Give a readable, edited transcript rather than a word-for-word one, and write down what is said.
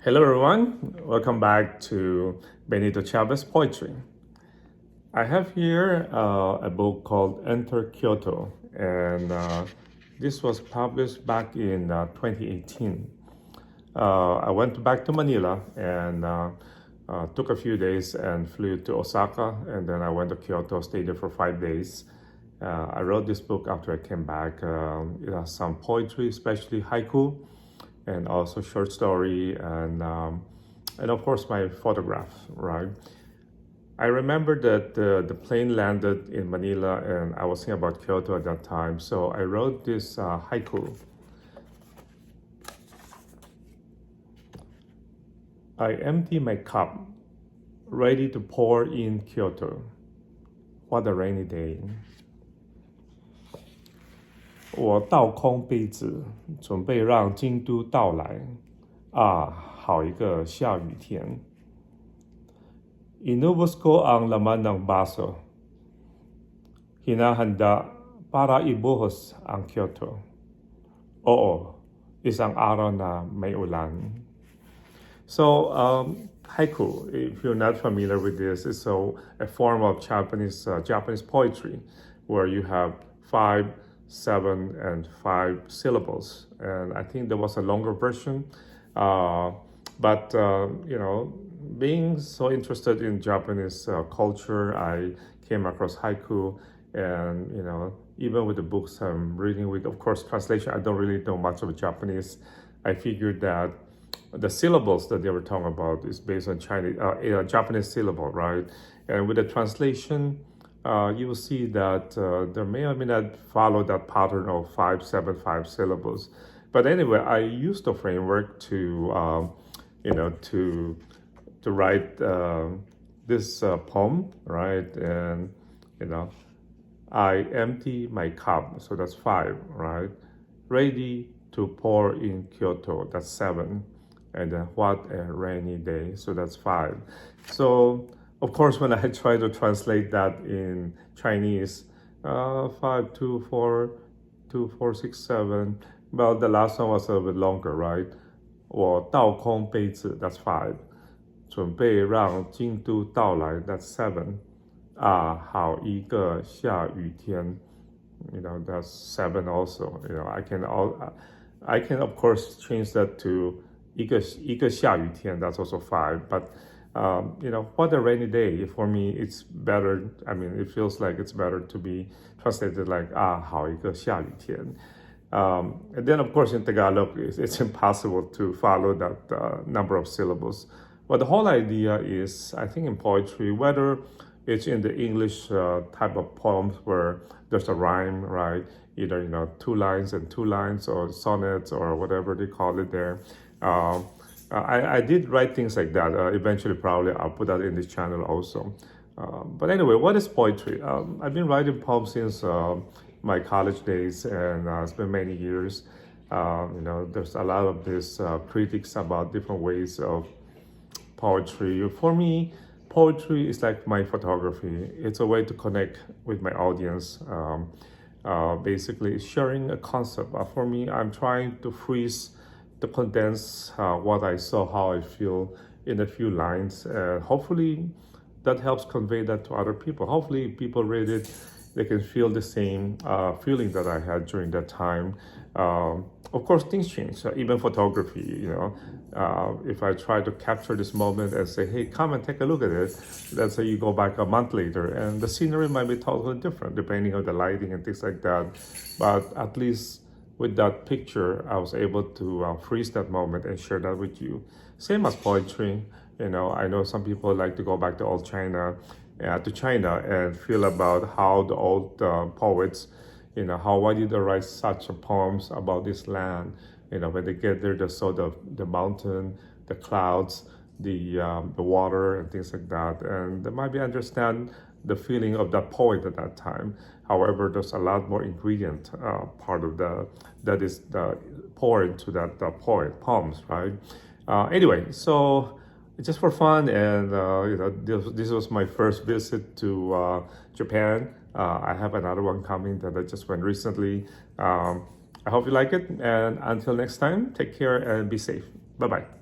Hello everyone, welcome back to Benito Chavez Poetry. I have here a book called Enter Kyoto, and this was published back in 2018. I went back to Manila and took a few days and flew to Osaka, and then I went to Kyoto, stayed there for 5 days. I wrote this book after I came back. It has some poetry, especially haiku, and also short story, and of course my photograph, right? I remember that the plane landed in Manila and I was thinking about Kyoto at that time, so I wrote this haiku. I empty my cup, ready to pour in Kyoto. What a rainy day. 我倒空杯子，准备让京都到来。啊，好一个下雨天。Inubos ko ang laman ng baso. Hinahanda para ibuhos ang Kyoto. Oo, isang araw na may ulan. So, haiku, if you're not familiar with this, is a form of Japanese poetry where you have 5, 7, and 5 syllables. And I think there was a longer version. But being so interested in Japanese culture, I came across haiku. And, even with the books I'm reading with, of course, translation, I don't really know much of Japanese. I figured that the syllables that they were talking about is based on Japanese syllable, right? And with the translation, you will see that there may or may not follow that pattern of 5, 7, 5 syllables. But anyway, I used the framework to write this poem, right? And I empty my cup, so that's 5, right? Ready to pour in Kyoto, that's 7. And then what a rainy day, so that's 5. So of course, when I try to translate that in Chinese, 5, 2, 4, 2, 4, 6, 7. Well, the last one was a little bit longer, right? 我倒空杯子, that's 5. 准备让京都到来, that's 7. 啊，好一个下雨天, that's 7 also. I can of course change that to 一个下雨天, that's also 5. But what a rainy day. For me, it's better. I mean, it feels like it's better to be translated like 啊，好一个下雨天. And then, of course, in Tagalog, it's impossible to follow that number of syllables. But the whole idea is, I think in poetry, whether it's in the English type of poems where there's a rhyme, right? Either, 2 lines and 2 lines, or sonnets, or whatever they call it there. I did write things like that. Eventually, probably I'll put that in this channel also. But anyway, what is poetry? I've been writing poems since my college days, and it's been many years. There's a lot of these critics about different ways of poetry. For me, poetry is like my photography. It's a way to connect with my audience. Basically, sharing a concept. For me, I'm trying to to condense what I saw, how I feel in a few lines. Hopefully that helps convey that to other people. Hopefully people read it, they can feel the same feeling that I had during that time. Of course, things change, even photography, if I try to capture this moment and say, hey, come and take a look at it, let's say you go back a month later and the scenery might be totally different depending on the lighting and things like that. But at least with that picture, I was able to freeze that moment and share that with you. Same as poetry. I know some people like to go back to old China, and feel about how the old poets, why did they write such poems about this land? When they get there, they saw the mountain, the clouds, the water, and things like that. And they might understand the feeling of that poet at that time. However, there's a lot more ingredient part of that is poured into that poems, right? Anyway, so just for fun, and this was my first visit to Japan. I have another one coming that I just went recently. I hope you like it, and until next time, take care and be safe. Bye-bye.